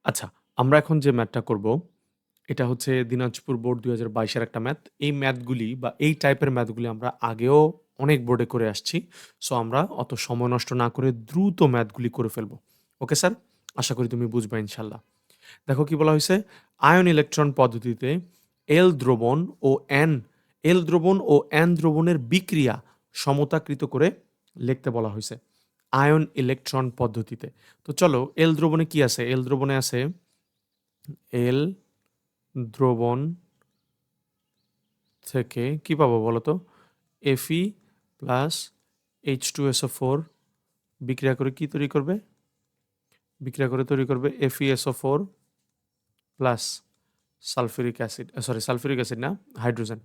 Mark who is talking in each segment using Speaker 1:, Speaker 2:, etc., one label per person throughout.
Speaker 1: আচ্ছা, আমরা এখন যে ম্যাথটা করব, এটা হচ্ছে দিনাজপুর বোর্ড ২০২২ এর একটা ম্যাথ। এই ম্যাথগুলি বা এই টাইপের ম্যাথগুলি আমরা আগেও অনেক বোর্ডে করে আসছি। সো আমরা অত সময় নষ্ট না করে দ্রুত ম্যাথগুলি করে ফেলব। Okay sir? আশা করি তুমি বুঝবা ইনশাআল্লাহ। দেখো কি বলা হইছে? আয়ন ইলেকট্রন পদ্ধতিতে এল দ্রবণ ও এন এল দ্রবণ ও এন দ্রবণের বিক্রিয়া সমতাকৃত করে লিখতে বলা হইছে। আয়ন ইলেকট্রন পদ্ধতিতে। তো চলো এল দ্রবণে কি আছে? এল দ্রবণে আছে এল দ্রবণ থেকে কি পাবো বলো তো? Fe প্লাস H2SO4 বিক্রিয়া করে কি তৈরি করবে? বিক্রিয়া করে তৈরি করবে FeSO4 প্লাস সালফিউরিক অ্যাসিড না, হাইড্রোজেন।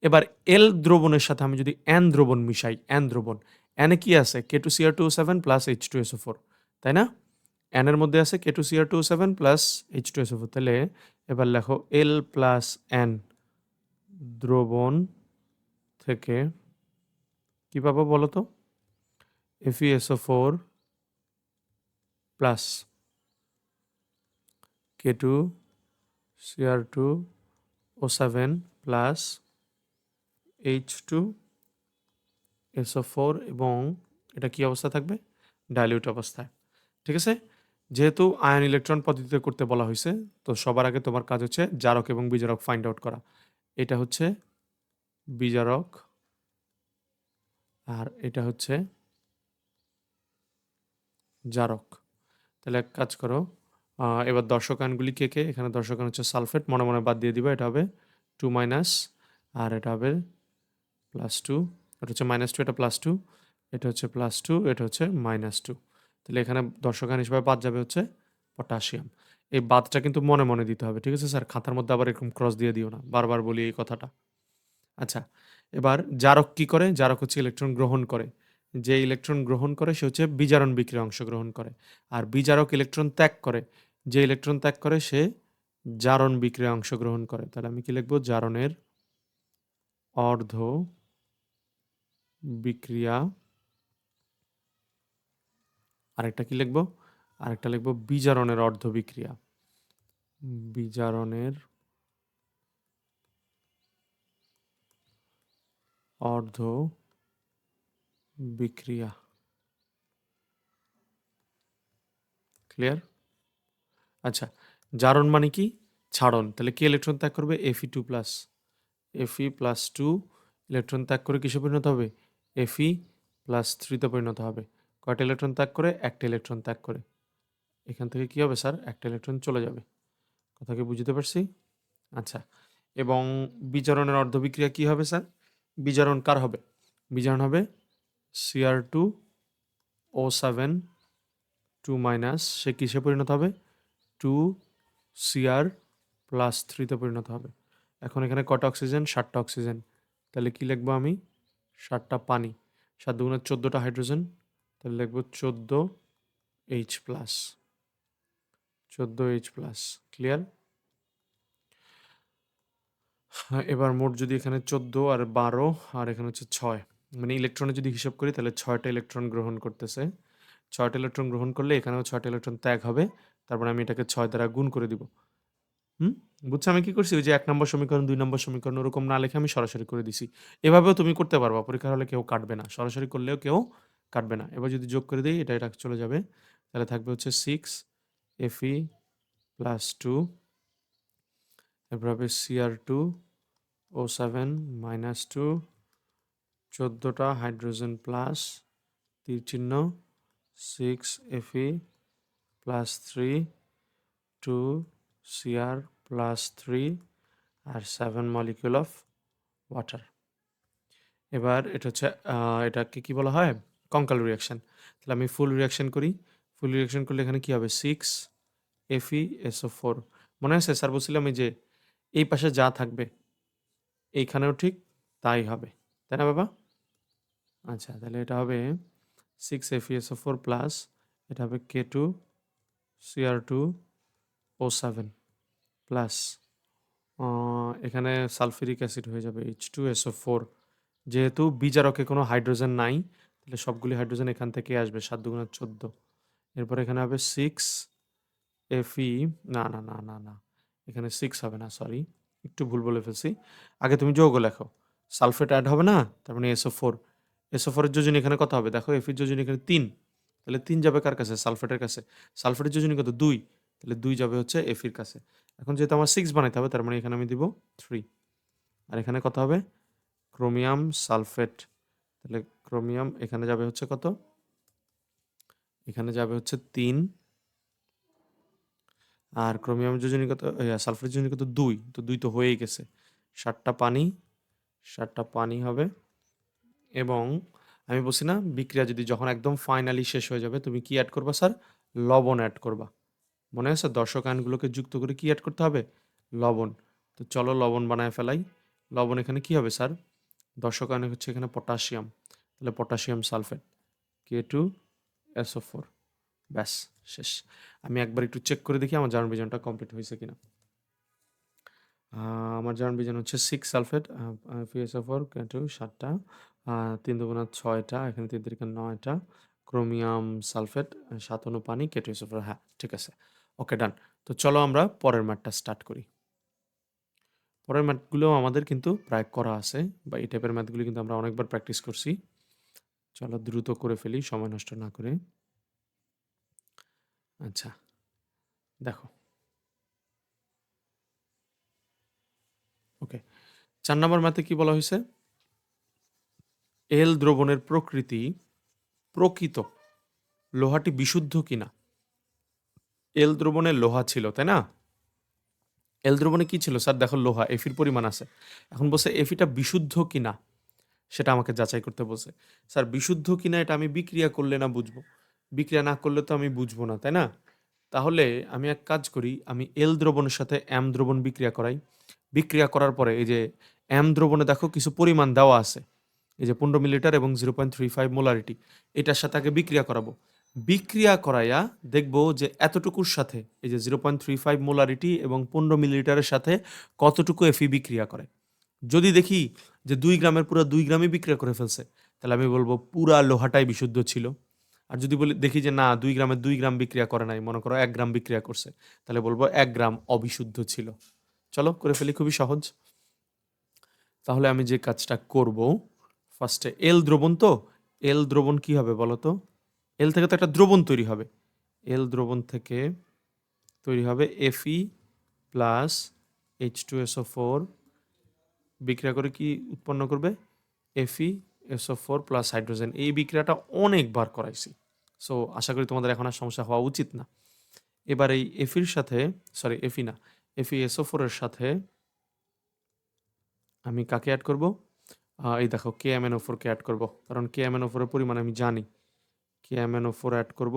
Speaker 1: এবার এল দ্রবণের সাথে আমি যদি এন দ্রবণ মিশাই, এন দ্রবণ, এনে কি আছে? K2Cr2O7 প্লাস H2SO4, তাই না? এন এর মধ্যে আছে K2Cr2O7 প্লাস H2SO4। তাহলে এবার লেখো এল প্লাস এন দ্রবণ থেকে কি পাবো বলো তো? FeSO4 plus K2Cr2O7 plus H2SO4 এবং এটা কি অবস্থা থাকবে? ডাইলিউট অবস্থায়। ঠিক আছে? যেহেতু আয়ন ইলেকট্রন পদ্ধতিতে করতে বলা হইছে, তো সবার আগে তোমার কাজ হচ্ছে জারক এবং বিজারক ফাইন্ড আউট করা। এটা হচ্ছে বিজারক আর এটা হচ্ছে জারক। তাহলে এক কাজ করো, এবার দর্শকায়নগুলি কে, কে? এখানে দর্শকায়ন হচ্ছে সালফেট, মনে, মনে বাদ দিয়ে দিবা। এটা হবে 2 মাইনাস আর এটা হবে +2, এটা হচ্ছে -2, এটা +2, এটা হচ্ছে +2, এটা হচ্ছে -2। তাহলে এখানে দর্শকায়ন হিসেবে বাদ যাবে হচ্ছে পটাশিয়াম। এই বাদটা কিন্তু মনে, মনে দিতে হবে। ঠিক আছে স্যার? খাতার মধ্যে আবার এরকম ক্রস দিয়ে দিও না। বারবার বলি এই কথাটা। আচ্ছা, এবার জারক কি করে? জারক হচ্ছে ইলেকট্রন গ্রহণ করে। যে ইলেকট্রন গ্রহণ করে সে হচ্ছে বিজারণ বিক্রিয়ায় অংশগ্রহণ করে। আর বিজারক ইলেকট্রন ত্যাগ করে। যে ইলেকট্রন ত্যাগ করে সে জারণ বিক্রিয়ায় অংশগ্রহণ করে। তাহলে আমি কি লিখব? জারণের অর্ধ বিক্রিয়া। আরেকটা কি লিখব? আরেকটা লিখব বিজারণের অর্ধ বিক্রিয়া। বিজারণের অর্ধ বিক্রিয়া। ক্লিয়ার? আচ্ছা, জারণ মানে কি? ছাড়ন। তাহলে কি ইলেকট্রন ত্যাগ করবে? Fe2+। Fe+2 ইলেকট্রন ত্যাগ করে কিসে পরিণত হবে? Fe+3 তে পরিণত হবে। কয়টা ইলেকট্রন ত্যাগ করে? একটা ইলেকট্রন ত্যাগ করে। এখান থেকে কি হবে স্যার? একটা ইলেকট্রন চলে যাবে। কথা কি বুঝতে পারছি? আচ্ছা, এবং বিজারণের অর্ধবিক্রিয়া কি হবে স্যার? বিজারণ কার হবে? বিজারণ হবে Cr2O7 2- সে কিসে পরিণত হবে? 2Cr+3 তে পরিণত হবে। এখন এখানে কটা অক্সিজেন? 7 টা অক্সিজেন। তাহলে কি লিখবো আমি? 7 টা পানি। 7 দুগুণে 14 টা হাইড্রোজেন। তাহলে লিখবো 14H+। 14H+। ক্লিয়ার? হ্যাঁ, এবার মোট যদি এখানে 14 আর 12 আর এখানে হচ্ছে 6, মানে ইলেকট্রনের যদি হিসাব করি তাহলে 6 টা ইলেকট্রন গ্রহণ করতেছে। 6 টা ইলেকট্রন গ্রহণ করলে এখানেও 6 টা ইলেকট্রন ত্যাগ হবে। তারপরে আমি এটাকে 6 দ্বারা গুণ করে দিব। হুম? বুঝছো আমি কি করছি? ওই যে ১ নম্বর সমীকরণ, ২ নম্বর সমীকরণ ওরকম না লিখে আমি সরাসরি করে দিছি। এভাবেও তুমি করতে পারবা। পরীক্ষার হলে কেউ কাটবে না। সরাসরি করলেও কেউ কাটবে না। এবার যদি যোগ করে দেই এটা চলে যাবে। তাহলে থাকবে হচ্ছে 6Fe+2, এরপর হবে Cr2O7 -2, 14 টা হাইড্রোজেন প্লাস, তীর চিহ্ন, 6Fe+3, 2Cr+3 R 7 molecule of water. এবার এটা হচ্ছে এটাকে কি বলা হয়? কঙ্কাল রিঅ্যাকশন। তাহলে আমি ফুল রিঅ্যাকশন করি। ফুল রিঅ্যাকশন করলে এখানে কি হবে? 6FeSO4। মনে আছে স্যার বলছিলাম এই যে এই পাশে যা থাকবে এইখানেও ঠিক তাই হবে। তাই না বাবা? আচ্ছা, তাহলে এটা হবে 6FeSO4 প্লাস এটা হবে K2Cr2O7 প্লাস এখানে সালফিউরিক অ্যাসিড হয়ে যাবে H2SO4। যেহেতু বিজারকে কোনো হাইড্রোজেন নাই, তাহলে সবগুলি হাইড্রোজেন এখান থেকেই আসবে। ৭ দুগুণে ১৪। এরপর এখানে হবে Fe না, না, না, না, না। এখানে 6 হবে না, সরি। একটু ভুল বলে ফেলছি। আগে তুমি যৌগ লেখো। সালফেট এড হবে না? তার মানে SO4 SO4 এর যোজনী এখানে কত হবে? দেখো Fe এর যোজনী এখানে 3 তাহলে 3 যাবে কার কাছে? সালফেটের কাছে। সালফেটের যোজনী কত? 2 তাহলে 2 যাবে হচ্ছে Fe এর কাছে। এখন যেহেতু আমার 6 বানাইতে হবে তার মানে এখানে আমি দিব 3 আর এখানে কত হবে? Chromium sulphate. তাহলে ক্রোমিয়াম এখানে যাবে হচ্ছে কত? এখানে যাবে হচ্ছে 3 আর ক্রোমিয়াম যোজনী কত? সালফেটের যোজনী কত? 2 তো 2 তো হয়েই গেছে। 7টা পানি 7টা পানি হবে এবং আমি বলছি না বিক্রিয়া যদি যখন একদম ফাইনালি শেষ হয়ে যাবে তুমি কি অ্যাড করবা স্যার? লবণ অ্যাড করবা। মনে আছে দর্শক আয়নগুলোকে যুক্ত করে কি অ্যাড করতে হবে? লবণ। তো চলো লবণ বানায় ফেলাই। লবণ এখানে কি হবে স্যার? দর্শক আয়ন হচ্ছে এখানে পটাশিয়াম। তাহলে পটাশিয়াম সালফেট K2SO4 ব্যাস শেষ। আমি একবার একটু চেক করে দেখি আমার জার্ম বিজনটা কমপ্লিট হয়েছে কিনা। আমার জার্ম বিজন হচ্ছে 6 সালফেট FeSO4 K2 7টা 3 দুগুণা 6টা এখানে 3 তিরিকা 9টা ক্রোমিয়াম সালফেট 7 অণু পানি K2SO4 হ্যাঁ ঠিক আছে ওকে ডান। তো চলো আমরা পরের ম্যাথটা স্টার্ট করি। পরের ম্যাথগুলো আমাদের কিন্তু প্রায় করা আছে বা এই টাইপের ম্যাথগুলো কিন্তু আমরা অনেকবার প্র্যাকটিস করছি। চলো দ্রুত করে ফেলি সময় নষ্ট না করে। আচ্ছা দেখো ওকে 4 নম্বর ম্যাথে কি বলা হয়েছে? এল দ্রবণের প্রকৃত লোহাটি বিশুদ্ধ কিনা। এল দ্রবণে লোহা ছিল তাই না? এল দ্রবণে কি ছিল স্যার? দেখো লোহা এফির পরিমাণ আছে। এখন বলছে এফিটা বিশুদ্ধ কিনা সেটা আমাকে যাচাই করতে বলছে। স্যার বিশুদ্ধ কিনা এটা আমি বিক্রিয়া করলে না বুঝবো? বিক্রিয়া না করলে তো আমি বুঝবো না তাই না? তাহলে আমি এক কাজ করি, আমি এল দ্রবণের সাথে এম দ্রবণ বিক্রিয়া করাই। বিক্রিয়া করার পরে এই যে এম দ্রবণে দেখো কিছু পরিমাণ দেওয়া আছে, এই যে 15 মিলিলিটার এবং 0.35 মোলারিটি, এটার সাথে আগে বিক্রিয়া করাবো। বিক্রিয়া করাইয়া দেখবো যে এতটুকুর সাথে এই যে 0.35 মোলারিটি এবং 15 মিলিলিটারের সাথে কতটুকু এফি বিক্রিয়া করে। যদি দেখি যে 2 গ্রামের পুরো 2 গ্রামই বিক্রিয়া করে ফেলছে, তাহলে আমি বলবো পুরা লোহাটাই বিশুদ্ধ ছিল। আর যদি বলি দেখি যে না 2 গ্রামের 2 গ্রাম বিক্রিয়া করে নাই, মনে করো 1 গ্রাম বিক্রিয়া করছে, তাহলে বলবো 1 গ্রাম অবিশুদ্ধ ছিল। চলো করে ফেলি, খুবই সহজ। তাহলে আমি যে কাজটা করব, ফার্স্টে এল দ্রবণ, তো এল দ্রবণ কি হবে বলো তো? এল থেকে তো একটা দ্রবণ তৈরি হবে। এল দ্রবণ থেকে তৈরি হবে Fe প্লাস H2SO4 বিক্রিয়া করে কি উৎপন্ন করবে? FeSO4 plus hydrogen. এই বিক্রিয়াটা অনেকবার করাইছি, সো আশা করি তোমাদের এখন আর সমস্যা হওয়া উচিত না। এবার এই এফির সাথে, সরি এফি না, FeSO4 এর সাথে আমি কাকে অ্যাড করব? এই দেখো KMnO4 কে অ্যাড করব, কারণ KMnO4 এর পরিমাণ আমি জানি। KMnO4 অ্যাড করব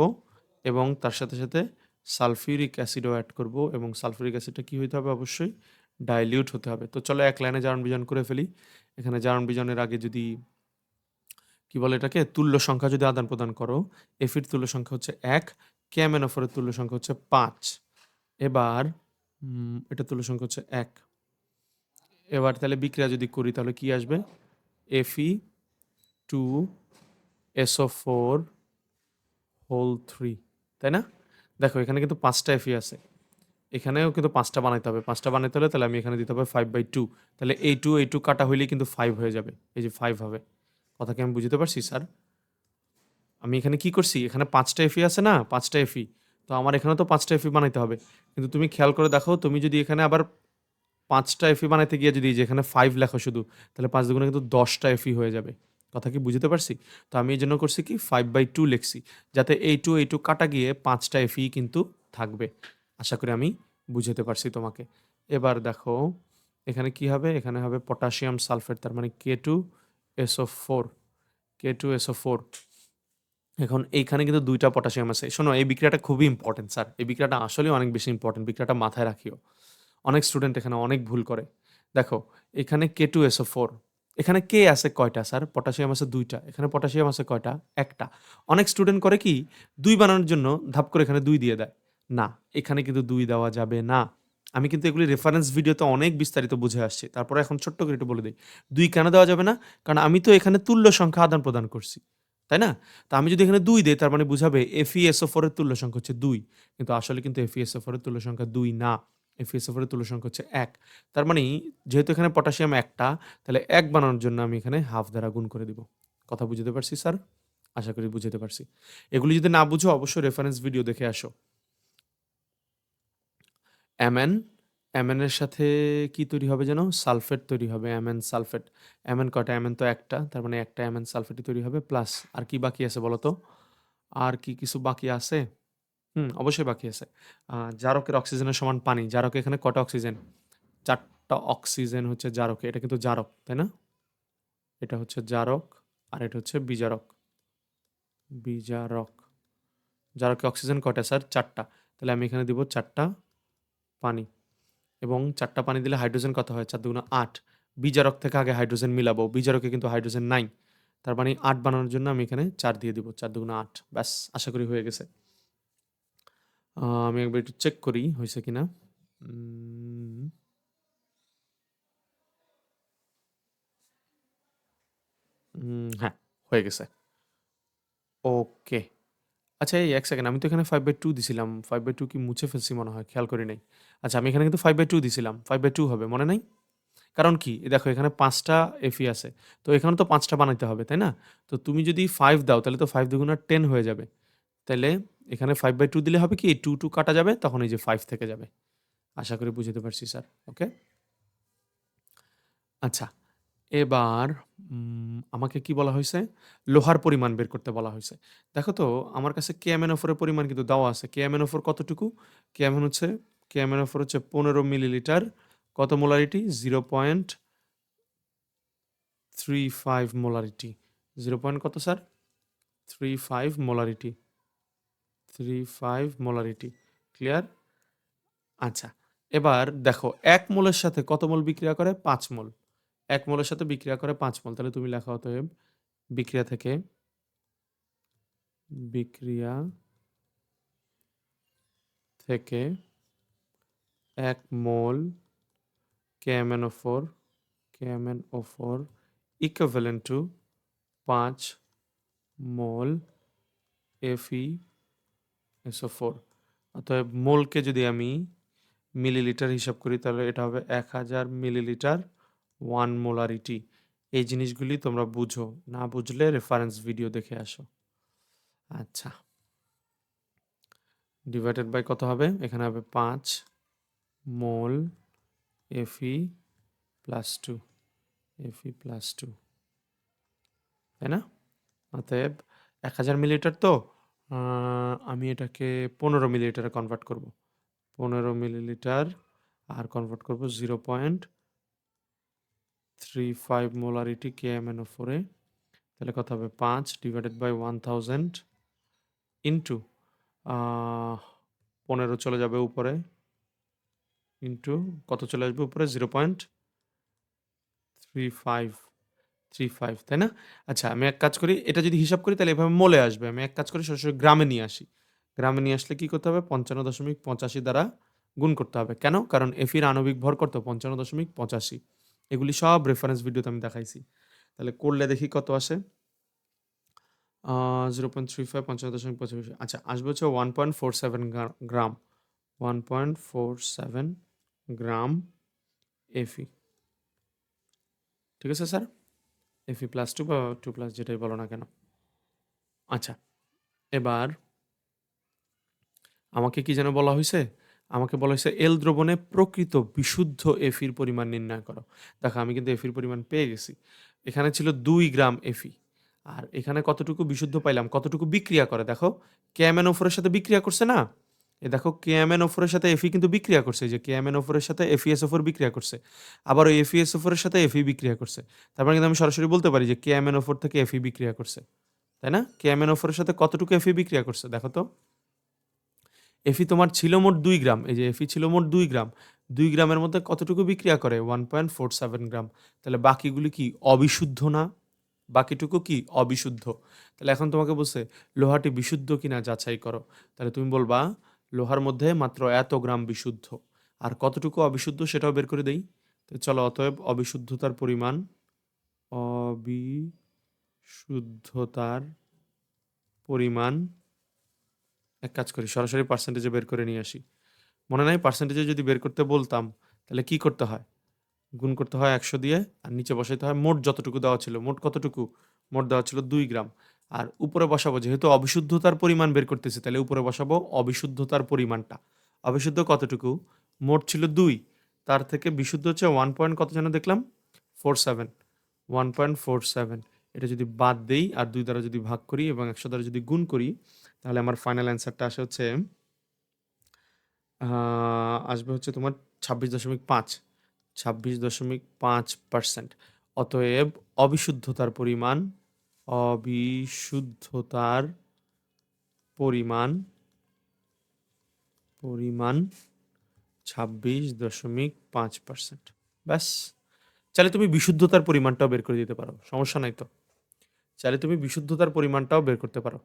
Speaker 1: এবং তার সাথে সাথে সালফিউরিক অ্যাসিডও অ্যাড করব, এবং সালফিউরিক অ্যাসিডটা কি হইতে হবে? অবশ্যই ডাইলিউট হতে হবে। তো চলো এক লাইনে জারণ বিজন করে ফেলি। এখানে জারণ বিজনের আগে যদি কি বলে এটাকে তুল্য সংখ্যা যদি আদান প্রদান করো, এফির তুল্য সংখ্যা হচ্ছে 1, KMnO4 এর তুল্য সংখ্যা হচ্ছে 5। এবার এটা তুল্য সংখ্যা হচ্ছে 1। এবার তাহলে বিক্রিয়া যদি করি তাহলে কি আসবে? Fe2SO4 হোল 3, তাই না? দেখো এখানে কিন্তু 5টা Fe আছে, এখানেও কিন্তু 5টা বানাইতে হবে। 5টা বানাইতে হলে তাহলে আমি এখানে দিতে হবে 5/2, তাহলে এই 2 কাটা হইলেই কিন্তু 5 হয়ে যাবে। এই যে 5 হবে। কথা কি আমি বুঝতে পারছি স্যার? আমি এখানে কি করছি? এখানে 5টা Fe আছে না? 5টা Fe, তো আমার এখানেও তো 5টা Fe বানাইতে হবে। কিন্তু তুমি খেয়াল করে দেখো, তুমি যদি এখানে আবার 5টা Fe বানাইতে গিয়ে যদি যেখানে 5 লেখো শুধু, তাহলে 5 দুগুণে কিন্তু 10টা Fe হয়ে যাবে। কথা কি বুঝতে পারছি? তো আমি এই জন্য করছি কি 5/2 লিখছি, যাতে এই 2 কাটা গিয়ে 5টা Fe কিন্তু থাকবে। আশা করি আমি বুঝাতে পারছি তোমাকে। এবার দেখো এখানে কি হবে? এখানে হবে পটাশিয়াম সালফেট, তার মানে K2SO4 K2SO4। এখন এইখানে কিন্তু 2টা পটাশিয়াম আছে। শোনো এই বিক্রিয়াটা খুবই ইম্পর্টেন্ট স্যার। এই বিক্রিয়াটা আসলেই অনেক বেশি ইম্পর্টেন্ট। বিক্রিয়াটা মাথায় রাখিও। অনেক স্টুডেন্ট এখানে অনেক ভুল করে। দেখো এখানে K2SO4, এখানে K আছে কয়টা স্যার? পটাশিয়াম আছে 2টা, এখানে পটাশিয়াম আছে কয়টা? 1টা। অনেক স্টুডেন্ট করে কি 2 বানানোর জন্য ধাপ করে এখানে 2 দিয়ে দেয়। না, এখানে কিন্তু 2 দেওয়া যাবে না। আমি কিন্তু এগুলি রেফারেন্স ভিডিওতে অনেক বিস্তারিত বুঝে আসছি। তারপরে এখন ছোট্ট করে একটু বলে দেই। 2 কেন দেওয়া যাবে না? কারণ আমি তো এখানে তুল্য সংখ্যা আদান প্রদান করছি। তাই না? তো আমি যদি এখানে ২ দেই তার মানে বুঝাবে FeSO4 এর তুল্য সংখ্যা হচ্ছে ২। কিন্তু আসলে কিন্তু FeSO4 এর তুল্য সংখ্যা ২ না। FeSO4 এর তুল্য সংখ্যা হচ্ছে ১। তার মানে যেহেতু এখানে পটাশিয়াম ১ টা, তাহলে ১ বানানোর জন্য আমি এখানে হাফ দ্বারা গুণ করে দিব। কথা বুঝাতে পারছি স্যার? আশা করি বুঝাতে পারছি। এগুলি যদি না বুঝো অবশ্যই রেফারেন্স ভিডিও দেখে আসো। অ্যামেন, অ্যামেনের সাথে কি তৈরি হবে যেন? সালফেট তৈরি হবে, অ্যামেন সালফেট। অ্যামেন কয়টা? অ্যামেন তো একটা, তার মানে একটা অ্যামেন সালফেটই তৈরি হবে প্লাস আর কি বাকি আছে বলো তো? আর কি কিছু বাকি আছে? অবশ্যই বাকি আছে। জারকের অক্সিজেনের সমান পানি। জারকে এখানে কয়টা অক্সিজেন? ৪ টা অক্সিজেন হচ্ছে জারকে। এটা কিন্তু জারক, তাই না? এটা হচ্ছে জারক আর এটা হচ্ছে বিজারক। বিজারক। জারকে অক্সিজেন কয়টা স্যার? ৪ টা। তাহলে আমি এখানে দিব ৪ টা পানি। এবং ৪ টা পানি দিলে হাইড্রোজেন কত হয়? ৪ দুগুণে ৮। বিজারক থেকে আগে হাইড্রোজেন মিলাবো। বিজারকে কিন্তু হাইড্রোজেন নাই। তার মানে ৮ বানানোর জন্য আমি এখানে ৪ দিয়ে দিব। ৪ দুগুণে ৮। ব্যাস, আশা করি হয়ে গেছে। আমি একবার একটু চেক করি হইছে কিনা। উম হ্যাঁ, হয়ে গেছে। ওকে। আচ্ছা এই ১ সেকেন্ড, আমি তো এখানে 5/2 দিছিলাম। 5/2 কি মুছে ফেলছি মনে হয়, খেয়াল করি নাই। আচ্ছা আমি এখানে কিন্তু 5/2 দিছিলাম। 5/2 হবে, মনে নাই? কারণ কি? দেখো এখানে ৫ টা Fe আছে। তো এখানেও তো ৫ টা বানাইতে হবে, তাই না? তো তুমি যদি ৫ দাও তাহলে তো ৫ দুগুণা ১০ হয়ে যাবে। তাইলে এখানে 5/2 দিলে হবে কি? 2 কাটা যাবে, তখন এই যে 5 থেকে যাবে। আশা করি বুঝাতে পারছি স্যার। ওকে? আচ্ছা, এবার আমাকে কি বলা হইছে? লোহার পরিমাণ বের করতে বলা হইছে। দেখো তো আমার কাছে KMnO4 এর পরিমাণ কিন্তু দেওয়া আছে। KMnO4 কতটুকু? KMn হচ্ছে KMnO4 হচ্ছে ১৫ মিলিলিটার। কত মোলারিটি? 0.35 মোলারিটি। 0 পয়েন্ট কত স্যার? 35 মোলারিটি। 35 মোলারিটি। ক্লিয়ার? আচ্ছা। এবার দেখো ১ মোলের সাথে কত মোল বিক্রিয়া করে? ৫ মোল। ১ মোলের সাথে বিক্রিয়া করে ৫ মোল। তাহলে তুমি লেখো অতএব বিক্রিয়া থেকে বিক্রিয়া থেকে ১ মোল KMnO4 KMnO4 equivalent to ৫ mole FeSO4। অতএব মোলকে যদি আমি মিলিলিটার হিসাব করি তাহলে এটা হবে ১০০০ মিলিলিটার 1 মোলারিটি। এই জিনিসগুলি তোমরা বুঝো। না বুঝলে রেফারেন্স ভিডিও দেখে আসো। আচ্ছা। ডিভাইডেড বাই কত হবে? এখানে হবে ৫ মোল Fe+2 Fe+2, তাই না? অতএব ১০০০ মিলিলিটার তো আমি এটাকে ১৫ মিলিলিটারে কনভার্ট করব। ১৫ মিলিলিটার আর কনভার্ট করব 0.35 মোলারিটি KMnO4 এ। তাহলে কত হবে? ৫ ডিভাইডেড বাই 1000 ইন্টু ১৫ চলে যাবে উপরে, ইন্টু কত চলে আসবে উপরে? 0.35, তাই না? আচ্ছা আমি এক কাজ করি, এটা যদি হিসাব করি তাহলে এভাবে মোলে আসবে। আমি এক কাজ করি সরাসরি গ্রামে নিয়ে আসি। গ্রামে নিয়ে আসলে কি করতে হবে? ৫৫.৮৫ দ্বারা গুণ করতে হবে। কেন? কারণ Fe এর আণবিক ভর কত? ৫৫.৮৫। এগুলি সব রেফারেন্স ভিডিওতে আমি দেখাইছি। তাহলে করলে দেখি কত আসে? 0.35 ৫৫.৮৫। আচ্ছা আসবে হচ্ছে 1.47 গ্রাম। 1.47 গ্রাম Fe। ঠিক আছে স্যার? Fe+2 বা 2+ যেটাই বলো না কেন। আচ্ছা, এবার আমাকে কি যেন বলা হইছে? আমাকে বলা হইছে এল দ্রবণে প্রকৃত বিশুদ্ধ Fe-র পরিমাণ নির্ণয় করো। দেখো আমি কিন্তু Fe-র পরিমাণ পেয়ে গেছি। এখানে ছিল ২ গ্রাম Fe। আর এখানে কতটুকু বিশুদ্ধ পাইলাম? কতটুকু বিক্রিয়া করে দেখো। KMnO4 এর সাথে বিক্রিয়া করছে না? এ দেখো KMnO4 এর সাথে Fe কিন্তু বিক্রিয়া করছে। এই যে KMnO4 এর সাথে FeSO4 বিক্রিয়া করছে। আবার ওই FeSO4 এর সাথে Fe বিক্রিয়া করছে। তার মানে কিন্তু আমি সরাসরি বলতে পারি যে KMnO4 থেকে Fe বিক্রিয়া করছে। তাই না? KMnO4 এর সাথে কতটুকু Fe বিক্রিয়া করছে দেখো তো? Fe তোমার ছিল মোট ২ গ্রাম। এই যে Fe ছিল মোট ২ গ্রাম। ২ গ্রামের মধ্যে কতটুকু বিক্রিয়া করে? 1.47 গ্রাম। তাহলে বাকিগুলি কি? অবিশুদ্ধ না? বাকিটুকু কি? অবিশুদ্ধ। তাহলে এখন তোমাকে বলছে লোহাটি বিশুদ্ধ কিনা যাচাই করো। তাহলে তুমি বলবা লোহার মধ্যে মাত্র এত গ্রাম বিশুদ্ধ। আর কতটুকু অবিশুদ্ধ সেটাও বের করে দেই। তো চলো অতএব অবিশুদ্ধতার পরিমাণ, অবিশুদ্ধতার পরিমাণ, এক কাজ করি সরাসরি পার্সেন্টেজে বের করে নিয়ে আসি। মনে নাই পার্সেন্টেজে যদি বের করতে বলতাম তাহলে কি করতে হয়? গুণ করতে হয় ১০০ দিয়ে আর নিচে বসাইতে হয় মোট যতটুকু দেওয়া ছিল। মোট কতটুকু? মোট দেওয়া ছিল ২ গ্রাম। আর উপরে বসাবো যেহেতু অবিশুদ্ধতার পরিমাণ বের করতেছি তাহলে উপরে বসাবো অবিশুদ্ধতার পরিমাণটা। অবিশুদ্ধ কতটুকু? মোট ছিল ২। তার থেকে বিশুদ্ধ হচ্ছে 1 পয়েন্ট কত যেন দেখলাম? 47 1.47 এটা যদি বাদ দেই আর ২ দ্বারা যদি ভাগ করি এবং ১০০ দ্বারা যদি গুণ করি তাহলে আমার ফাইনাল অ্যান্সারটা আসে হচ্ছে আ আসবে হচ্ছে তোমার ২৬.৫ ২৬.৫%। অতএব অবিশুদ্ধতার পরিমাণ অবিশুদ্ধতার পরিমাণ পরিমাণ ২৬.৫%। ব্যাস! চাইলে তুমি বিশুদ্ধতার পরিমাণটাও বের করে দিতে পারো। সমস্যা নাই তো। চাইলে তুমি বিশুদ্ধতার পরিমাণটাও বের করতে পারো।